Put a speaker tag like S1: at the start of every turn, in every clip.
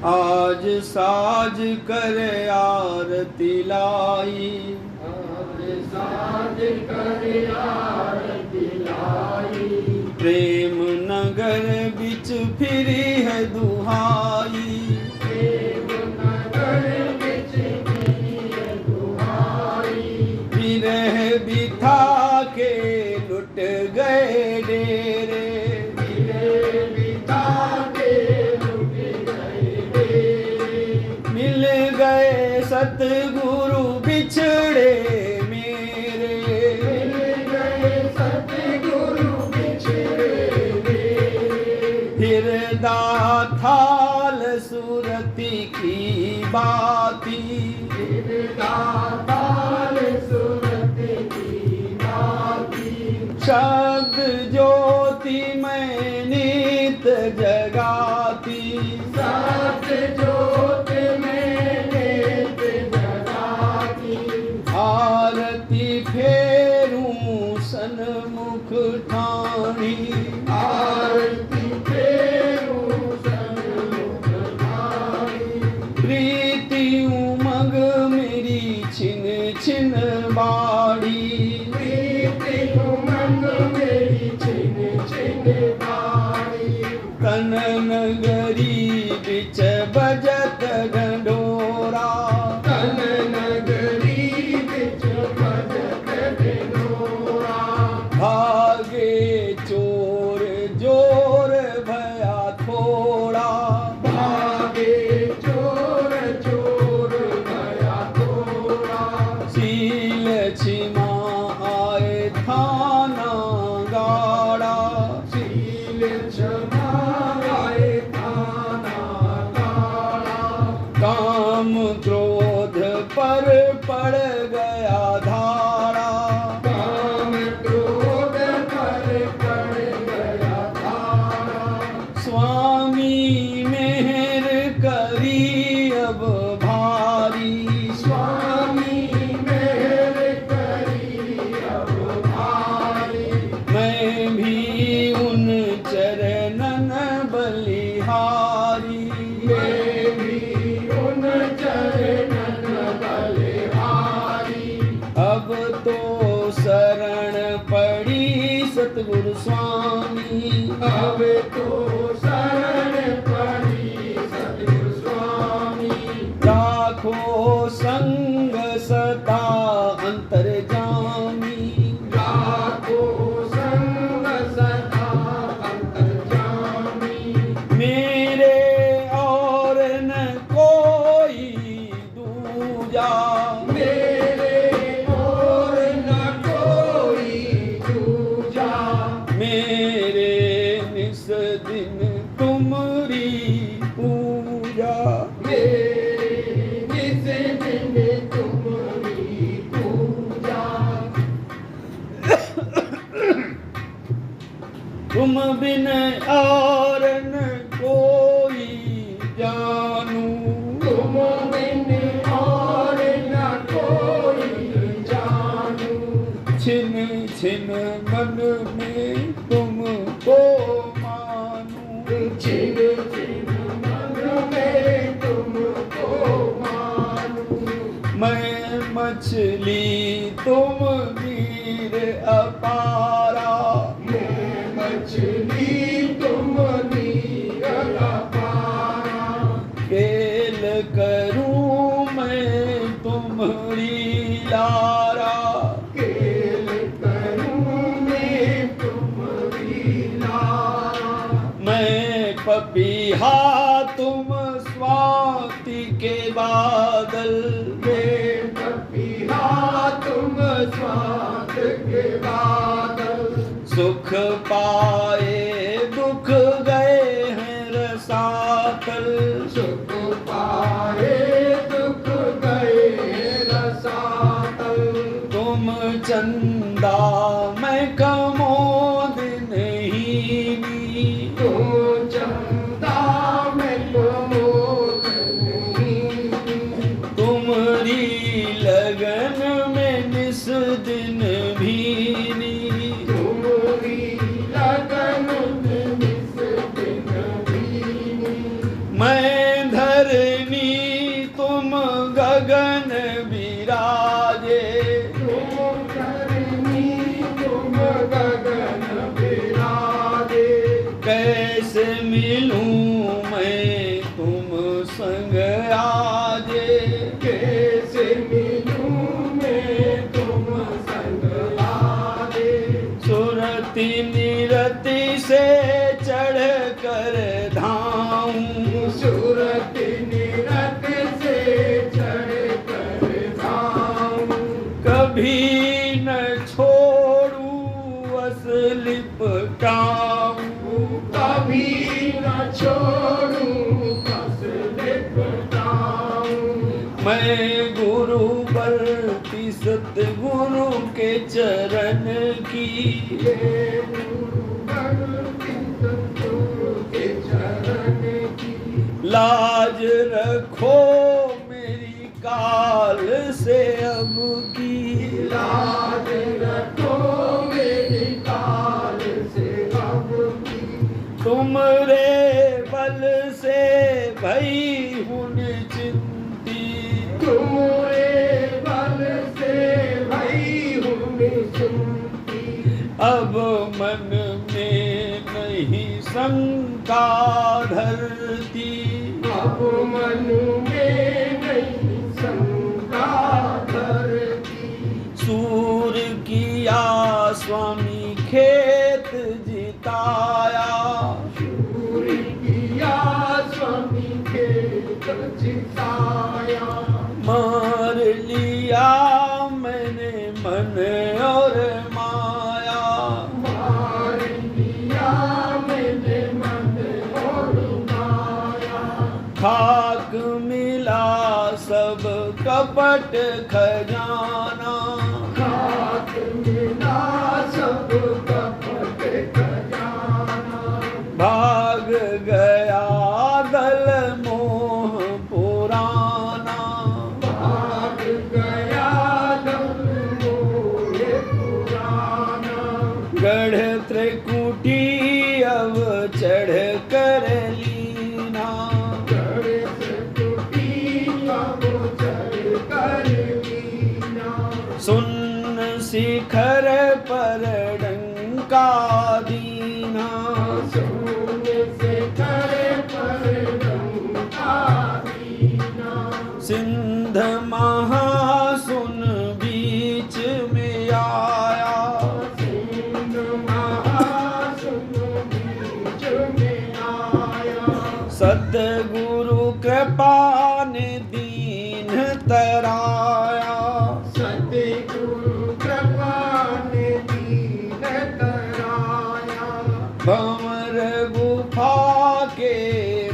S1: आज साज कर आरती लाई,
S2: आज साज कर आरती लाई।
S1: प्रेम नगर बिच फिरी है दुहाई,
S2: प्रेम नगर बिच फिरी है दुहाई।
S1: विरह बिथा के लुट गए डेरे, सतगुरु बिछड़े मेरे,
S2: मिल गए सतगुरु बिछड़े मेरे।
S1: फिरदा थाल सुरती की बाती,
S2: फिरदा थाल सुरती की बाती।
S1: शब्द ज्योति में नित जगाती,
S2: शब्द ज्योति में
S1: आरती फेरूं सन्मुख ठाणी,
S2: आरती फेरूं सन्मुख ठाणी।
S1: प्रीति उमंग मेरी छिन छिन बाड़ी,
S2: प्रीति उमंग मेरी छिन छिन बाड़ी।
S1: कन नगरी बिच बजत ढंढोरा,
S2: कन नगरी बिच बजत ढंढोरा।
S1: भागे चोर जोर भया थोड़ा,
S2: भागे चोर चोर भया थोड़ा।
S1: सील छिमा आए थाना गाड़ा,
S2: सील क्षमा आए थाना गाड़ा।
S1: काम क्रोध पर पड़ गया धारा,
S2: काम क्रोध पर पड़ गया धारा।
S1: स्वामी मेहर करी अब भारी,
S2: स्वामी मेहर करी अब भारी।
S1: मैं भी उन चरणन बलिहारी,
S2: मैं भी उन चरणन बलिहारी।
S1: अब तो शरण पड़ी सतगुरु स्वामी,
S2: अब तो शरण पड़ी सतगुरु स्वामी।
S1: राखो संग सदा अंतर्जामी,
S2: राखो संग सदा अंतर्जामी।
S1: मेरे और न कोई दूजा,
S2: मेरे और न कोई दूजा।
S1: मेरे निस दिन तुमरी पूजा,
S2: मेरे जिस दिन तुम्हारी पूजा।
S1: तुम बिन और न कोई जानू,
S2: तुम बिन और न कोई जानू।
S1: छिन छिन मन में तुमको मानू,
S2: छिन छिन मन में तुमको मानू।
S1: मैं मछली तुम वीर अपारा,
S2: मैं मछली तुम नीर अपारा।
S1: खेल करूं मैं तुम्हारी लारा,
S2: खेल करूं मैं तुम्हारी लारा।
S1: मैं पपीहा तुम स्वाति के बादल,
S2: मैं पपीहा तुम स्वाद के बादल।
S1: सुख पाए दुख गए हैं रसातल,
S2: सुख पाए दुख गए रसातल।
S1: तुम चंदा मैं कमोद नहीं,
S2: तुम चंदा मैं कमोद नहीं।
S1: तुम्हारी लगन में निस दिन भीनी,
S2: तुम्हारी लगन में निस दिन भीनी।
S1: मैं से चढ़ कर धाऊं,
S2: सूरत निरत से चढ़ कर धाऊं,
S1: कभी न छोड़ू बस लिपटाऊं,
S2: कभी न छोड़ूं बस लिपटाऊं।
S1: मैं गुरु बरती सतगुरु के चरण की,
S2: ये गुरु बरती सतगुरु के चरण की,
S1: लाज रखो मेरी काल से अब की,
S2: लाज रखो मेरी काल से अब की।
S1: तुमरे बल से भई हूँ निश्चिंती,
S2: तुम्हारे बल से भई हूँ निश्चिंती,
S1: अब मन में नहीं शंका धरती,
S2: अब मन में नहीं शंका धरती।
S1: सूर किया स्वामी खेत जिताया,
S2: सूर्य किया स्वामी खेत जिताया,
S1: मार लिया मैंने मन और माया,
S2: मार लिया मैंने मन और माया।
S1: खाक मिला सब कपट खजाना,
S2: खाक मिला सब कपट खजाना,
S1: भाग गया दल मोह पुराना,
S2: भाग गया दल मोह पुराना।
S1: गढ़ त्रिकुटी अब चढ़ कर लीना,
S2: गढ़ से टूटी अब चढ़ कर लीना,
S1: सुन शिखर पर डंका दीना,
S2: सोने से करे पर डंका दीना,
S1: सिंध महासुन बीच में आया,
S2: सिंध महासुन बीच में आया,
S1: सतगुरु कृपा ने दीन तराया,
S2: सतगुरु कृपा ने दीन तराया,
S1: भंवर गुफा के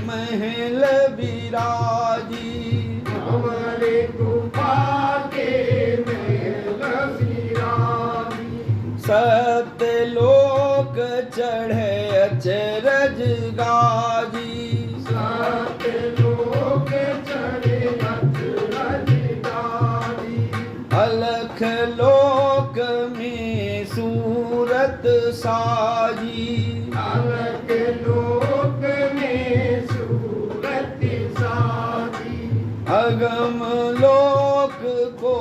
S1: महल विराजी,
S2: हमारे गुफा के महल विराजी,
S1: सतलोक चढ़े अचरज गाजी,
S2: सतलोक चढ़े अचरज गाजी,
S1: अलख लोक में सूरत साजी,
S2: अलग लोक में सूरत साजी,
S1: अगम लोक को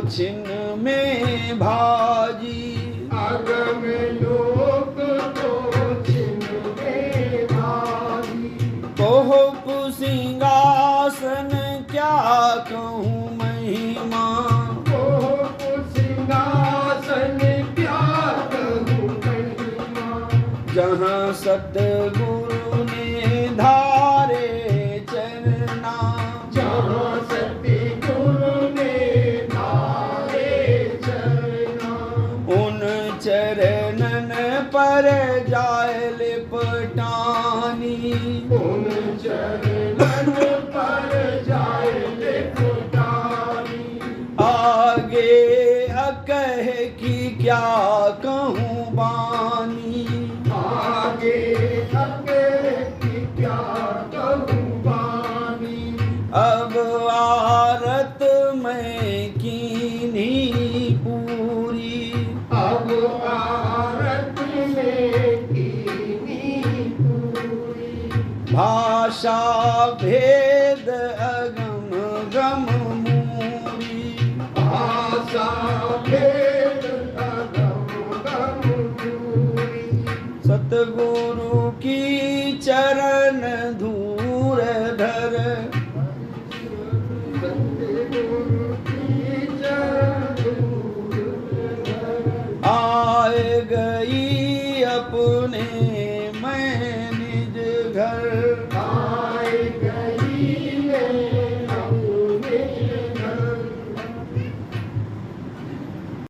S1: छिन्न में भाजी,
S2: अगम लोक को छिन्न में भाजी,
S1: कोप सिंहासन क्या कहूँ महिमा,
S2: कोप सिंहासन क्या कहूँ महिमा,
S1: जहाँ सतगुरु ने धारे चरना,
S2: जहाँ सतगुरु ने धारे चरना,
S1: उन चरणन पर जाए लिपटानी,
S2: उन चरणन पर जाए लिपटानी,
S1: आगे अकह की क्या कहूँ बानी,
S2: आगे अके की क्या कहूँ बानी,
S1: अब आरत में कीनी पूरी,
S2: अब आरत में कीनी पूरी,
S1: भाषा भेद अगम गम मूरी,
S2: भाषा भेद अगम गम पूरी,
S1: सतगुरु की चरण धूर धर,